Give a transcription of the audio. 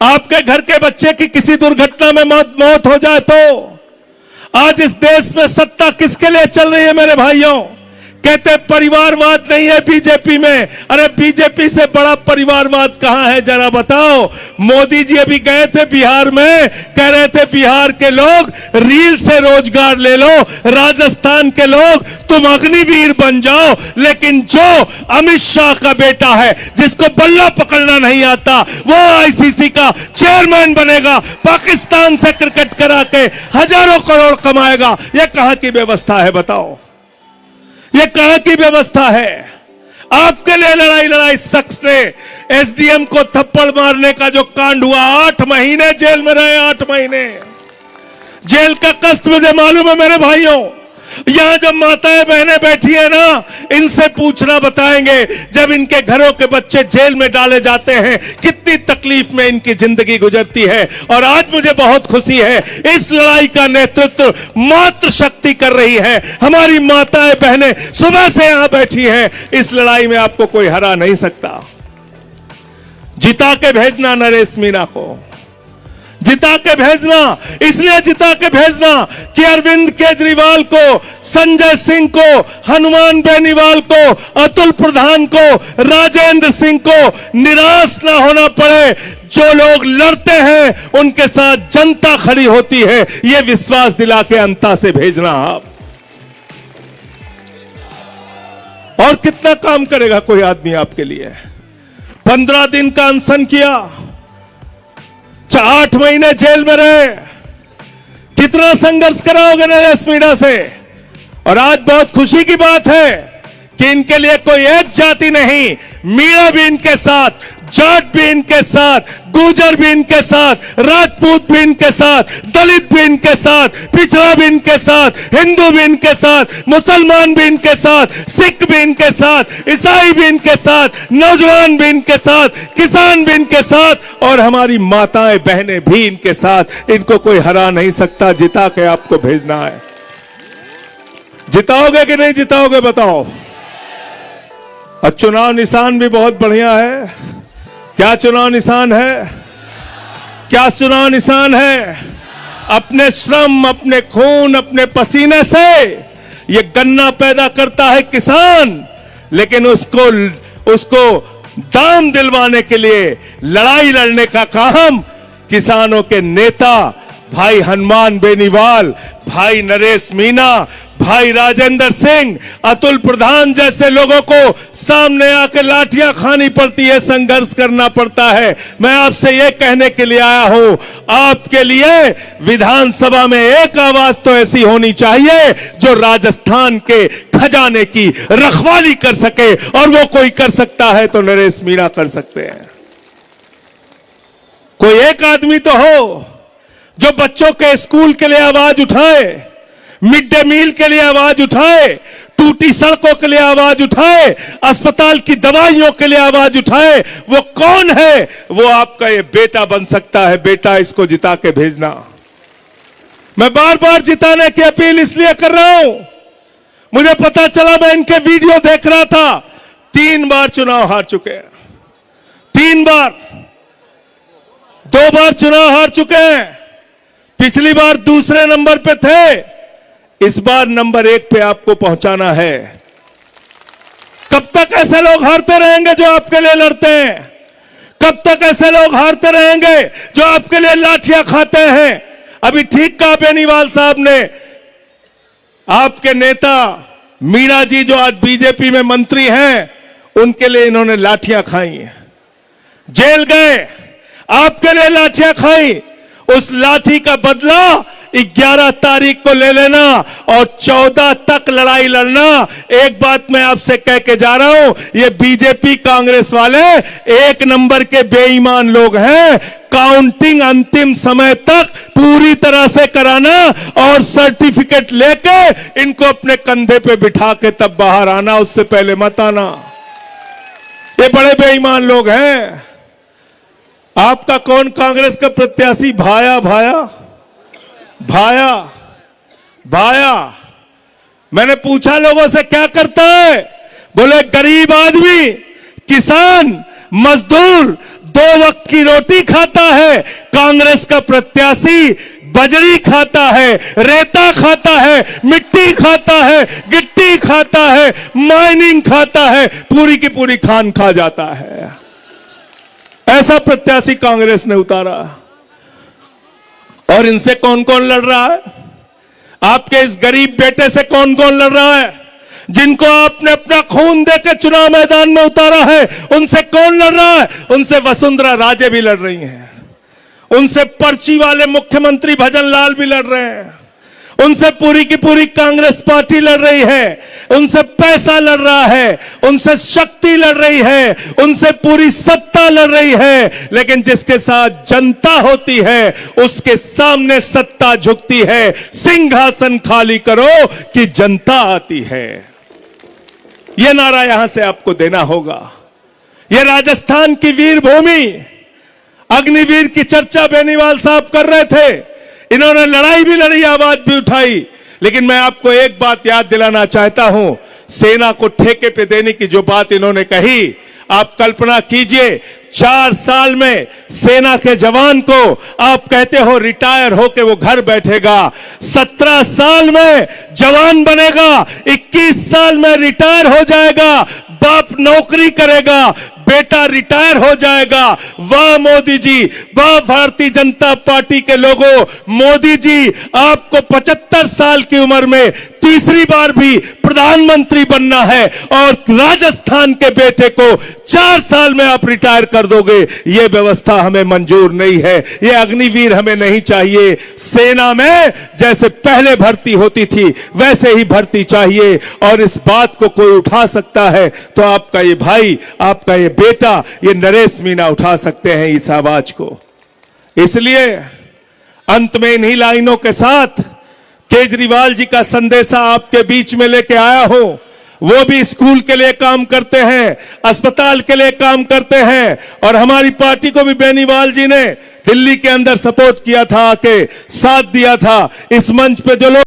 आपके घर के बच्चे की किसी दुर्घटना में मौत हो जाए तो आज इस देश में सत्ता किसके लिए चल रही है मेरे भाइयों? कहते परिवारवाद नहीं है बीजेपी में। अरे बीजेपी से बड़ा परिवारवाद कहां है जरा बताओ। मोदी जी अभी गए थे बिहार में, कह रहे थे बिहार के लोग रील से रोजगार ले लो, राजस्थान के लोग तुम अग्निवीर बन जाओ। लेकिन जो अमित शाह का बेटा है जिसको बल्ला पकड़ना नहीं आता वो आईसीसी का चेयरमैन बनेगा, पाकिस्तान से क्रिकेट करा के हजारों करोड़ कमाएगा। यह कहां की व्यवस्था है बताओ? ये कहां की व्यवस्था है? आपके लिए लड़ाई शख्स ने एसडीएम को थप्पड़ मारने का जो कांड हुआ, 8 महीने जेल में रहे। 8 महीने जेल का कष्ट मुझे मालूम है मेरे भाइयों। यहां जब माताएं बहनें बैठी है ना, इनसे पूछना बताएंगे जब इनके घरों के बच्चे जेल में डाले जाते हैं कितनी तकलीफ में इनकी जिंदगी गुजरती है। और आज मुझे बहुत खुशी है इस लड़ाई का नेतृत्व मातृशक्ति कर रही है। हमारी माताएं बहनें सुबह से यहां बैठी हैं। इस लड़ाई में आपको कोई हरा नहीं सकता। जिता के भेजना नरेश मीणा को, जिता के भेजना। इसलिए जिता के भेजना कि अरविंद केजरीवाल को, संजय सिंह को, हनुमान बेनीवाल को, अतुल प्रधान को, राजेंद्र सिंह को निराश ना होना पड़े। जो लोग लड़ते हैं उनके साथ जनता खड़ी होती है, यह विश्वास दिला के अंता से भेजना आप। और कितना काम करेगा कोई आदमी आपके लिए? 15 दिन का अनशन किया, 8 महीने जेल में रहे, कितना संघर्ष कराओगे नरेश मीणा से? और आज बहुत खुशी की बात है कि इनके लिए कोई एक जाति नहीं, मीणा भी इनके साथ, जाट भी इनके साथ, गुर्जर भी इनके साथ, राजपूत भी इनके साथ, दलित भी इनके साथ, पिछड़ा भी इनके साथ, हिंदू भी इनके साथ, मुसलमान भी इनके साथ, सिख भी इनके साथ, ईसाई भी इनके साथ, नौजवान भी इनके साथ, किसान भी इनके साथ और हमारी माताएं बहनें भी इनके साथ। इनको कोई हरा नहीं सकता। जिता के आपको भेजना है। जिताओगे कि नहीं जिताओगे बताओ? और चुनाव निशान भी बहुत बढ़िया है। क्या चुनाव निशान है? क्या चुनाव निशान है? अपने श्रम, अपने खून, अपने पसीने से ये गन्ना पैदा करता है किसान, लेकिन उसको दाम दिलवाने के लिए लड़ाई लड़ने का काम किसानों के नेता भाई हनुमान बेनीवाल, भाई नरेश मीणा, भाई राजेंद्र सिंह, अतुल प्रधान जैसे लोगों को सामने आकर लाठियां खानी पड़ती है, संघर्ष करना पड़ता है। मैं आपसे यह कहने के लिए आया हूं, आपके लिए विधानसभा में एक आवाज तो ऐसी होनी चाहिए जो राजस्थान के खजाने की रखवाली कर सके, और वो कोई कर सकता है तो नरेश मीणा कर सकते हैं। कोई एक आदमी तो हो जो बच्चों के स्कूल के लिए आवाज उठाए, मिड डे मील के लिए आवाज उठाए, टूटी सड़कों के लिए आवाज उठाए, अस्पताल की दवाइयों के लिए आवाज उठाए। वो कौन है? वो आपका ये बेटा बन सकता है। बेटा, इसको जिता के भेजना। मैं बार बार जिताने की अपील इसलिए कर रहा हूं, मुझे पता चला, मैं इनके वीडियो देख रहा था, 3 बार चुनाव हार चुके हैं। 3 बार, 2 बार चुनाव हार चुके हैं। पिछली बार दूसरे नंबर पे थे, इस बार नंबर 1 पे आपको पहुंचाना है। कब तक ऐसे लोग हारते रहेंगे जो आपके लिए लड़ते हैं? कब तक ऐसे लोग हारते रहेंगे जो आपके लिए लाठियां खाते हैं? अभी ठीक कहा बेनीवाल साहब ने, आपके नेता मीणा जी जो आज बीजेपी में मंत्री हैं, उनके लिए इन्होंने लाठियां खाई, जेल गए, आपके लिए लाठियां खाई। उस लाठी का बदला 11 तारीख को ले लेना और 14 तक लड़ाई लड़ना। एक बात मैं आपसे कह के जा रहा हूं, ये बीजेपी कांग्रेस वाले 1 नंबर के बेईमान लोग हैं। काउंटिंग अंतिम समय तक पूरी तरह से कराना और सर्टिफिकेट लेके इनको अपने कंधे पे बिठा के तब बाहर आना, उससे पहले मत आना। ये बड़े बेईमान लोग हैं। आपका कौन कांग्रेस का प्रत्याशी? भाया भाया भाया भाया। मैंने पूछा लोगों से क्या करता है, बोले गरीब आदमी, किसान मजदूर 2 वक्त की रोटी खाता है, कांग्रेस का प्रत्याशी बजरी खाता है, रेता खाता है, मिट्टी खाता है, गिट्टी खाता है, माइनिंग खाता है, पूरी की पूरी खान खा जाता है। ऐसा प्रत्याशी कांग्रेस ने उतारा। और इनसे कौन कौन लड़ रहा है? आपके इस गरीब बेटे से कौन कौन लड़ रहा है? जिनको आपने अपना खून देकर चुनाव मैदान में उतारा है, उनसे कौन लड़ रहा है? उनसे वसुंधरा राजे भी लड़ रही हैं, उनसे पर्ची वाले मुख्यमंत्री भजन लाल भी लड़ रहे हैं, उनसे पूरी की पूरी कांग्रेस पार्टी लड़ रही है, उनसे पैसा लड़ रहा है, उनसे शक्ति लड़ रही है, उनसे पूरी सत्ता लड़ रही है। लेकिन जिसके साथ जनता होती है उसके सामने सत्ता झुकती है। सिंहासन खाली करो कि जनता आती है। यह नारा यहां से आपको देना होगा। यह राजस्थान की वीर भूमि, अग्निवीर की चर्चा बेनीवाल साहब कर रहे थे। इन्होंने लड़ाई भी लड़ी, आवाज भी उठाई। लेकिन मैं आपको एक बात याद दिलाना चाहता हूं, सेना को ठेके पे देने की जो बात इन्होंने कही, आप कल्पना कीजिए 4 साल में सेना के जवान को आप कहते हो रिटायर होके वो घर बैठेगा, 17 साल में जवान बनेगा, 21 साल में रिटायर हो जाएगा, बाप नौकरी करेगा, बेटा रिटायर हो जाएगा। वाह मोदी जी, वाह भारतीय जनता पार्टी के लोगों, मोदी जी आपको 75 साल की उम्र में तीसरी बार भी प्रधानमंत्री बनना है और राजस्थान के बेटे को 4 साल में आप रिटायर कर दोगे। यह व्यवस्था हमें मंजूर नहीं है, यह अग्निवीर हमें नहीं चाहिए। सेना में जैसे पहले भर्ती होती थी वैसे ही भर्ती चाहिए। और इस बात को कोई उठा सकता है तो आपका ये भाई, आपका ये बेटा, ये नरेश मीणा उठा सकते हैं इस आवाज को। इसलिए अंत में इन्हीं लाइनों के साथ केजरीवाल जी का संदेशा आपके बीच में लेके आया हूं। वो भी स्कूल के लिए काम करते हैं, अस्पताल के लिए काम करते हैं, और हमारी पार्टी को भी बेनीवाल जी ने दिल्ली के अंदर सपोर्ट किया था, आके साथ दिया था। इस मंच पे जो लोग